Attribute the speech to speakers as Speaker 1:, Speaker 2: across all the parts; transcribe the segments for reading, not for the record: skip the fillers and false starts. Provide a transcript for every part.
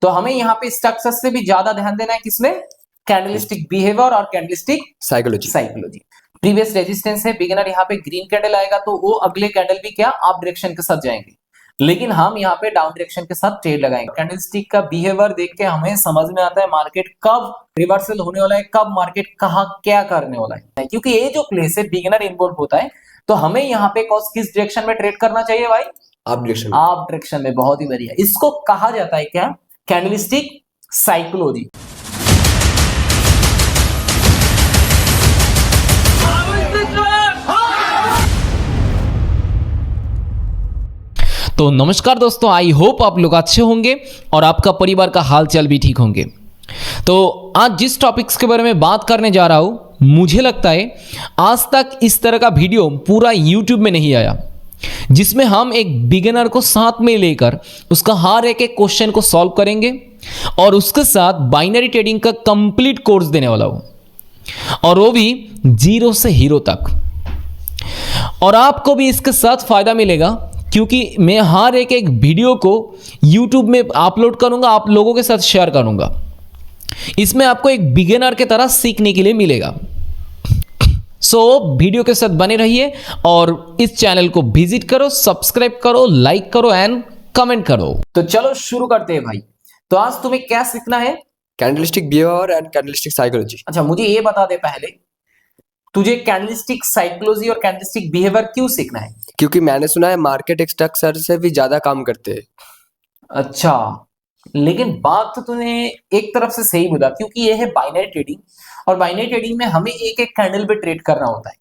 Speaker 1: तो हमें यहाँ पे स्ट्रक्चर से भी ज्यादा ध्यान देना है किसमें, कैंडलस्टिक बिहेवियर और कैंडलस्टिक साइकोलॉजी। प्रीवियस रेजिस्टेंस है, बिगिनर यहाँ पे ग्रीन कैंडल आएगा तो वो अगले कैंडल भी क्या अप डायरेक्शन के साथ जाएंगे, लेकिन हम यहाँ पे डाउन डायरेक्शन के साथ ट्रेड लगाएंगे। कैंडलस्टिक का बिहेवियर देख के हमें समझ में आता है मार्केट कब रिवर्सल होने वाला है, कब मार्केट कहाँ क्या करने वाला है। क्योंकि ये जो प्लेस है बिगिनर इन्वॉल्व होता है, तो हमें यहाँ पे किस डायरेक्शन में ट्रेड करना चाहिए भाई, अप डायरेक्शन में। बहुत ही बढ़िया, इसको कहा जाता है क्या, कैंडलस्टिक साइकोलॉजी।
Speaker 2: तो नमस्कार दोस्तों, आई होप आप लोग अच्छे होंगे और आपका परिवार का हालचाल भी ठीक होंगे। तो आज जिस टॉपिक्स के बारे में बात करने जा रहा हूँ, मुझे लगता है आज तक इस तरह का वीडियो पूरा यूट्यूब में नहीं आया जिसमें हम एक बिगिनर को साथ में लेकर उसका हर एक क्वेश्चन को सॉल्व करेंगे और उसके साथ बाइनरी ट्रेडिंग का कंप्लीट कोर्स देने वाला हूँ, और वो भी जीरो से हीरो तक। और आपको भी इसके साथ फायदा मिलेगा क्योंकि मैं हर एक वीडियो को YouTube में अपलोड करूंगा, आप लोगों के साथ शेयर करूंगा। इसमें आपको एक बिगिनर के तरह सीखने के लिए मिलेगा। सो वीडियो के साथ बने रहिए और इस चैनल को विजिट करो, सब्सक्राइब करो, लाइक करो एंड कमेंट करो।
Speaker 1: तो चलो शुरू करते हैं भाई। तो आज तुम्हें क्या सीखना है,
Speaker 3: candlestick behaviour and candlestick psychology.
Speaker 1: अच्छा मुझे ये बता दे पहले, तुझे कैंडलस्टिक साइकोलॉजी और कैंडलस्टिक बिहेवियर क्यों सीखना है?
Speaker 3: क्योंकि मैंने सुना है मार्केट स्ट्रक्चर से भी ज्यादा काम करते हैं।
Speaker 1: अच्छा, लेकिन बात तो तूने एक तरफ से सही बोला, क्योंकि ये है बाइनरी ट्रेडिंग और बाइनरी ट्रेडिंग में हमें एक एक कैंडल पे ट्रेड करना होता है।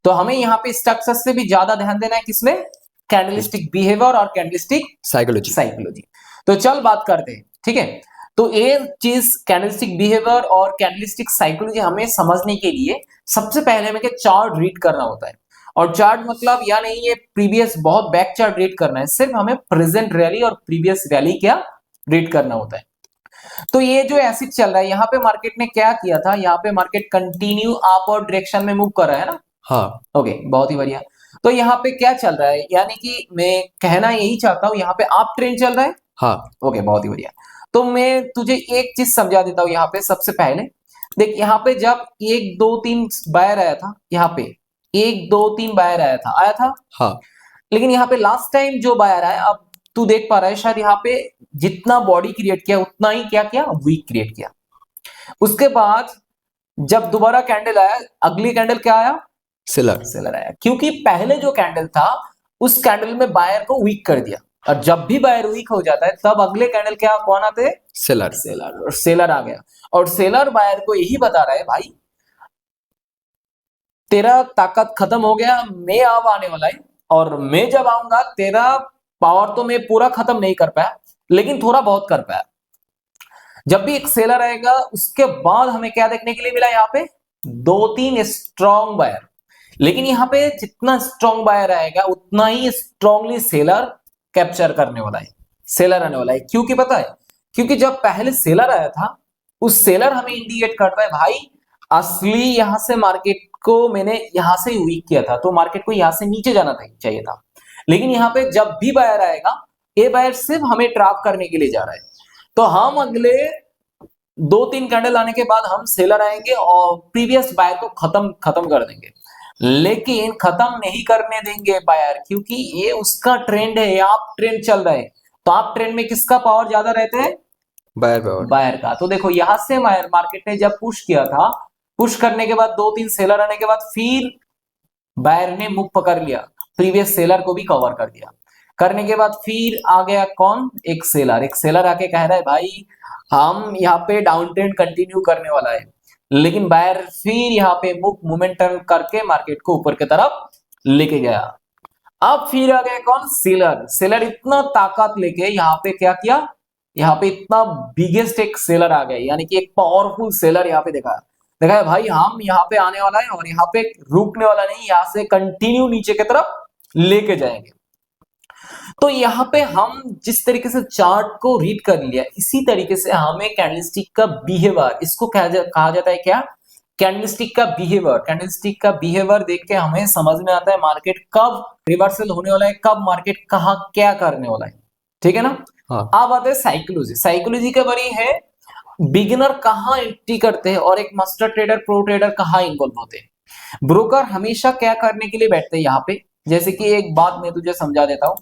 Speaker 1: तो हमें यहाँ पे स्ट्रक्चर से भी ज्यादा ध्यान देना है किसमें, कैंडलस्टिक बिहेवियर और कैंडलस्टिक साइकोलॉजी। तो चल बात करते हैं, ठीक है। तो ये चीज कैंडलस्टिक बिहेवियर और कैंडलस्टिक साइकोलॉजी हमें समझने के लिए सबसे पहले हमें चार्ट रीड करना होता है। और चार्ट मतलब या नहीं ये प्रीवियस बहुत बैक चार्ट रीड करना है, सिर्फ हमें प्रेजेंट रैली और प्रीवियस रैली क्या रीड करना होता है। तो ये जो एसिड चल रहा है, यहाँ पे मार्केट ने क्या किया था, यहाँ पे मार्केट कंटिन्यू अपवर्ड डायरेक्शन में मूव कर रहा है ना।
Speaker 3: हाँ
Speaker 1: ओके, बहुत ही बढ़िया। तो यहाँ पे क्या चल रहा है, यानी कि मैं कहना यही चाहता हूँ यहाँ पे अप ट्रेंड चल रहा है।
Speaker 3: हाँ
Speaker 1: ओके, बहुत ही बढ़िया। तो मैं तुझे एक चीज समझा देता हूँ यहाँ पे। सबसे पहले देख, यहाँ पे जब 1 2 3 बायर आया था, यहाँ पे 1 2 3 बायर आया था।
Speaker 3: हाँ
Speaker 1: लेकिन यहाँ पे लास्ट टाइम जो बायर आया, अब तू देख पा रहा है शायद, यहाँ पे जितना बॉडी क्रिएट किया उतना ही क्या किया, वीक क्रिएट किया। उसके बाद जब दोबारा कैंडल आया, अगली कैंडल क्या आया, सेलर आया। क्योंकि पहले जो कैंडल था उस कैंडल में बायर को वीक कर दिया, और जब भी बायर वीक हो जाता है तब अगले कैंडल क्या कौन आते हैं, सेलर आ गया। और सेलर बायर को यही बता रहा है, भाई तेरा ताकत खत्म हो गया, मैं अब आने वाला है, और मैं जब आऊंगा तेरा पावर तो मैं पूरा खत्म नहीं कर पाया लेकिन थोड़ा बहुत कर पाया। जब भी एक सेलर आएगा उसके बाद हमें क्या देखने के लिए मिला, यहाँ पे 2-3 स्ट्रॉन्ग बायर। लेकिन यहाँ पे जितना स्ट्रॉन्ग बायर आएगा उतना ही स्ट्रॉन्गली सेलर कैप्चर करने वाला है, सेलर आने वाला है। क्योंकि पता है, क्योंकि जब पहले सेलर आया था उस सेलर हमें इंडिकेट करता है, भाई असली यहां से मार्केट को मैंने यहां से वीक किया था, तो मार्केट को यहां से नीचे जाना चाहिए था। लेकिन यहाँ पे जब भी बायर आएगा, ये बायर सिर्फ हमें ट्रैप करने के लिए जा रहा है। तो हम अगले 2-3 कैंडल आने के बाद हम सेलर आएंगे और प्रीवियस बायर को खत्म कर देंगे। लेकिन खत्म नहीं करने देंगे बायर, क्योंकि ये उसका ट्रेंड है, आप ट्रेंड चल रहा है। तो आप ट्रेंड में किसका पावर ज्यादा रहता है, बायर का। तो देखो यहां से मार्केट ने जब पुश किया था, पुश करने के बाद 2-3 सेलर आने के बाद फिर बायर ने मुख पकड़ लिया, प्रीवियस सेलर को भी कवर कर दिया। करने के बाद फिर आ गया कौन, एक सेलर आके कह रहा है, भाई हम यहाँ पे डाउन ट्रेंड कंटिन्यू करने वाला है। लेकिन बायर फिर यहाँ पे मोमेंटम करके मार्केट को ऊपर की तरफ लेके गया। अब फिर आ गया कौन, सेलर इतना ताकत लेके यहाँ पे क्या किया, यहाँ पे इतना बिगेस्ट एक सेलर आ गया, यानी कि एक पावरफुल सेलर यहाँ पे देखा है, भाई हम यहाँ पे आने वाला है और यहाँ पे रुकने वाला नहीं, यहाँ से कंटिन्यू नीचे की तरफ लेके जाएंगे। तो यहाँ पे हम जिस तरीके से चार्ट को रीड कर लिया, इसी तरीके से हमें कैंडलस्टिक का बिहेवियर, इसको कहा जाता है क्या, कैंडलस्टिक का बिहेवियर देख के हमें समझ में आता है मार्केट कब रिवर्सल होने वाला है, कब मार्केट कहाँ क्या करने वाला है। ठीक है ना।
Speaker 3: हाँ
Speaker 1: अब आते हैं साइकोलॉजी। साइकोलॉजी के बारे है बिगिनर कहाँ एंट्री करते हैं और एक मास्टर ट्रेडर प्रो ट्रेडर कहाँ इन्वॉल्व होते हैं। ब्रोकर हमेशा क्या करने के लिए बैठते हैं यहाँ पे, जैसे कि एक बात मैं तुझे समझा देता हूं।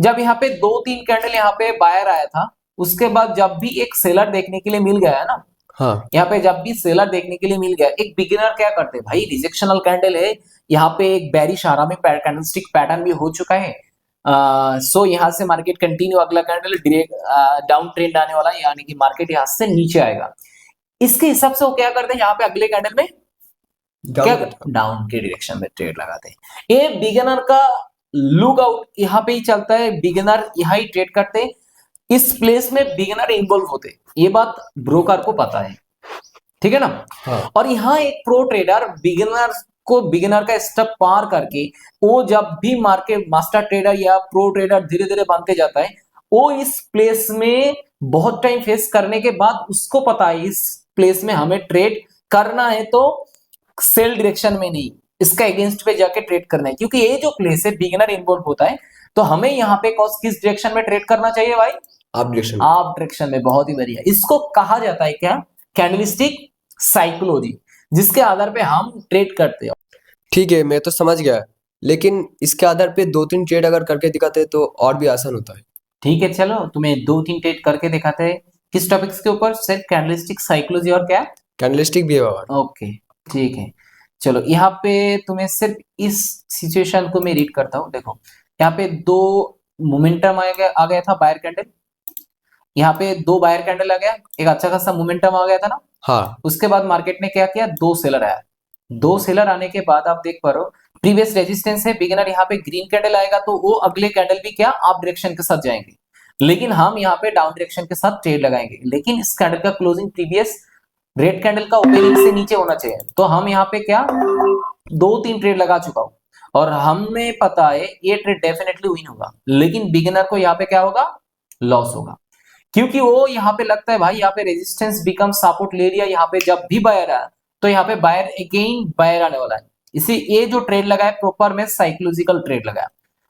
Speaker 1: जब यहाँ पे 2-3 कैंडल यहाँ पे बायर आया था, उसके बाद जब भी एक सेलर देखने के लिए मिल गया है ना,
Speaker 3: हाँ
Speaker 1: यहाँ पे जब भी सेलर देखने के लिए मिल गया, एक बिगिनर क्या करते हैं भाई, रिजेक्शनल कैंडल है, यहाँ पे एक बेरिश आरामी कैंडलस्टिक पैटर्न भी हो चुका है। सो यहाँ से मार्केट कंटिन्यू, अगला कैंडल डायरेक्ट डाउन ट्रेंड आने वाला है, यानी कि मार्केट यहाँ से नीचे आएगा। इसके हिसाब से वो क्या करते हैं, यहाँ पे अगले कैंडल में क्या डाउन के डायरेक्शन में ट्रेड लगाते हैं। ये बिगिनर का लुक आउट यहाँ पे ही चलता है, बिगिनर यहाँ ही ट्रेड करते हैं, इस प्लेस में बिगिनर इन्वॉल्व होते, ये बात ब्रोकर को पता है, ठीक है ना।
Speaker 3: हाँ
Speaker 1: और यहाँ एक प्रो ट्रेडर बिगिनर का स्टेप पार करके वो जब भी मार्केट मास्टर ट्रेडर या प्रो ट्रेडर धीरे धीरे बनते जाता है, वो इस प्लेस में बहुत टाइम फेस करने के बाद उसको पता है इस प्लेस में हमें ट्रेड करना है, तो सेल डायरेक्शन में नहीं, इसका अगेंस्ट पे जाके ट्रेड करना है, क्योंकि ये जो प्लेस है बिगिनर इन्वॉल्व होता है, तो हमें यहाँ पे किस डायरेक्शन में ट्रेड करना चाहिए भाई,
Speaker 3: आप डायरेक्शन
Speaker 1: आप डायरेक्शन में। बहुत ही बढ़िया। इसको कहा जाता है क्या, कैंडलस्टिक साइकोलॉजी, जिसके आधार पे हम ट्रेड करते हैं।
Speaker 3: ठीक है, मैं तो समझ गया, लेकिन इसके आधार पे 2-3 ट्रेड अगर करके दिखाते तो और भी आसान होता है।
Speaker 1: ठीक है, चलो तुम्हें 2-3 ट्रेड करके दिखाते हैं। किस टॉपिक्स के ऊपर, सिर्फ कैंडलस्टिक साइकोलॉजी और क्या,
Speaker 3: कैंडलस्टिक बिहेवियर।
Speaker 1: ओके ठीक है। चलो यहाँ पे तुम्हें सिर्फ इस सिचुएशन को मैं रीड करता हूँ। देखो यहाँ पे 2 मोमेंटम आ गया था, बायर कैंडल, यहाँ पे 2 बायर कैंडल आ गया, एक अच्छा खासा मोमेंटम आ गया था ना।
Speaker 3: हाँ
Speaker 1: उसके बाद मार्केट ने क्या किया, 2 सेलर आया, 2 सेलर आने के बाद आप देख पा रहे हो प्रीवियस रेजिस्टेंस है, बिगिनर यहाँ पे ग्रीन कैंडल आएगा तो वो अगले कैंडल भी क्या अप डायरेक्शन के साथ जाएंगे, लेकिन हम यहाँ पे डाउन डायरेक्शन के साथ ट्रेड लगाएंगे। लेकिन इस कैंडल का क्लोजिंग प्रीवियस रेड कैंडल का ओपनिंग से नीचे होना चाहिए, तो हम यहाँ पे क्या 2-3 ट्रेड लगा चुका हूं और हमें पता है ये ट्रेड डेफिनेटली विन होगा, लेकिन बिगिनर को यहाँ पे क्या होगा, लॉस होगा, क्योंकि वो यहाँ पे लगता है भाई यहाँ पे रेजिस्टेंस बिकम सपोर्ट ले लिया, यहाँ पे जब भी बायर आया तो यहाँ पे बायर अगेन बायर आने वाला है। इसी ये जो ट्रेड लगाया प्रॉपर में साइकोलॉजिकल ट्रेड लगाया,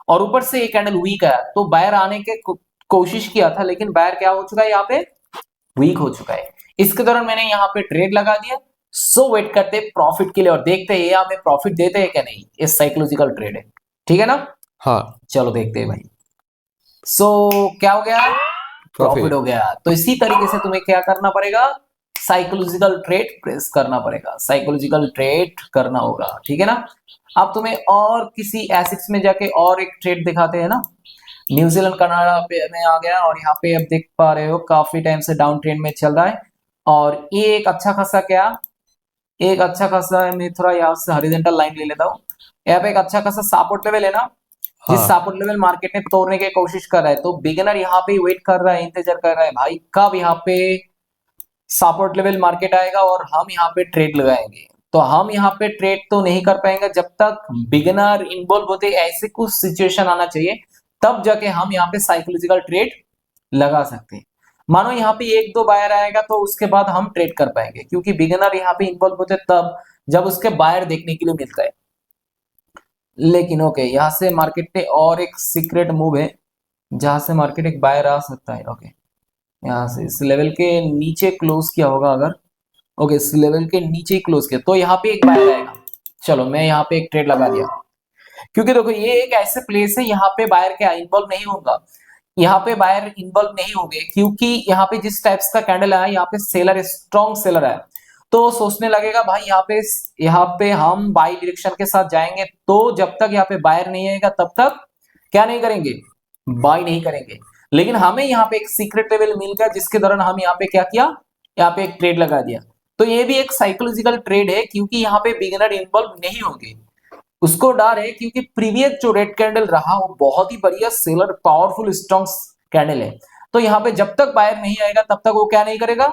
Speaker 1: और ऊपर से ये कैंडल वीक आया तो बायर आने के कोशिश किया था, लेकिन बायर क्या हो चुका है, यहाँ पे वीक हो चुका है। इसके दौरान मैंने यहाँ पे ट्रेड लगा दिया। सो वेट करते प्रॉफिट के लिए और देखते हैं ये हमें प्रॉफिट देते हैं क्या नहीं, ये साइकोलॉजिकल ट्रेड है, ठीक है ना।
Speaker 3: हाँ
Speaker 1: चलो देखते हैं भाई। सो क्या हो गया, प्रॉफिट हो गया। तो इसी तरीके से तुम्हें क्या करना पड़ेगा, साइकोलॉजिकल ट्रेड प्रेस करना पड़ेगा, साइकोलॉजिकल ट्रेड करना होगा, ठीक है ना। अब तुम्हें और किसी एसेट्स में जाके और एक ट्रेड दिखाते हैं ना। न्यूजीलैंड कनाडा पे में आ गया और यहाँ पे अब देख पा रहे हो काफी टाइम से डाउन ट्रेंड में चल रहा है, और ये एक अच्छा खासा क्या, एक अच्छा खासा, मैं थोड़ा यहाँ से हॉरिजॉन्टल लाइन ले लेता हूँ, यहाँ पे एक अच्छा खासा सपोर्ट लेवल है ना, जिस सपोर्ट लेवल मार्केट ने तोड़ने की कोशिश कर रहा है, तो बिगिनर यहाँ पे वेट कर रहा है, इंतजार कर रहा है भाई कब यहाँ पे सपोर्ट लेवल मार्केट आएगा और हम यहाँ पे ट्रेड लगाएंगे। तो हम यहाँ पे ट्रेड तो नहीं कर पाएंगे जब तक बिगिनर इन्वॉल्व होते, ऐसे कुछ सिचुएशन आना चाहिए तब जाके हम यहाँ पे साइकोलॉजिकल ट्रेड लगा सकते हैं। मानो यहाँ पे 1-2 बायर आएगा तो उसके बाद हम ट्रेड कर पाएंगे, क्योंकि बिगिनर यहाँ पे इन्वॉल्व होते तब जब उसके बायर देखने के लिए मिलता है। लेकिन ओके, यहाँ से मार्केट पे और एक सीक्रेट मूव है जहां से मार्केट एक बायर आ सकता है। ओके, यहाँ से इस लेवल के नीचे क्लोज किया होगा अगर, ओके इस लेवल के नीचे ही क्लोज किया तो यहाँ पे एक बायर आएगा। चलो मैं यहाँ पे एक ट्रेड लगा दिया, क्योंकि देखो ये एक ऐसे प्लेस है यहाँ पे बायर क्या इन्वॉल्व नहीं होगा, यहाँ पे बायर इन्वॉल्व नहीं होंगे, क्योंकि यहाँ पे जिस टाइप्स का कैंडल आया यहाँ पे सेलर स्ट्रॉन्ग सेलर है, तो सोचने लगेगा भाई यहाँ पे हम बाई डायरेक्शन के साथ जाएंगे, तो जब तक यहाँ पे बायर नहीं आएगा तब तक क्या नहीं करेंगे, बाई नहीं करेंगे। लेकिन हमें यहाँ पे एक सीक्रेट लेवल मिल गया जिसके दौरान हम यहाँ पे क्या किया, यहाँ पे एक ट्रेड लगा दिया। तो ये भी एक साइकोलॉजिकल ट्रेड है, क्योंकि यहाँ पे बिगिनर इन्वॉल्व नहीं होंगे, उसको डर है क्योंकि प्रीवियस जो रेड कैंडल रहा वो बहुत ही बढ़िया सेलर पावरफुल स्ट्रॉन्ग कैंडल है, तो यहाँ पे जब तक बायर नहीं आएगा तब तक वो क्या नहीं करेगा,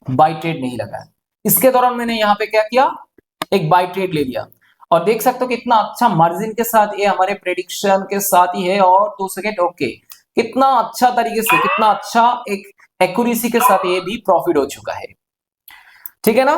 Speaker 1: बाई ट्रेड नहीं लगाया। इसके दौरान मैंने यहाँ पे क्या किया, एक बाई ट्रेड ले लिया, और देख सकते हो कितना अच्छा मार्जिन के साथ ये हमारे प्रेडिक्शन के साथ ही है, और 2 सेकेंड ओके, कितना अच्छा तरीके से, कितना अच्छा एक एक्यूरेसी के साथ ये भी प्रॉफिट हो चुका है, ठीक है ना।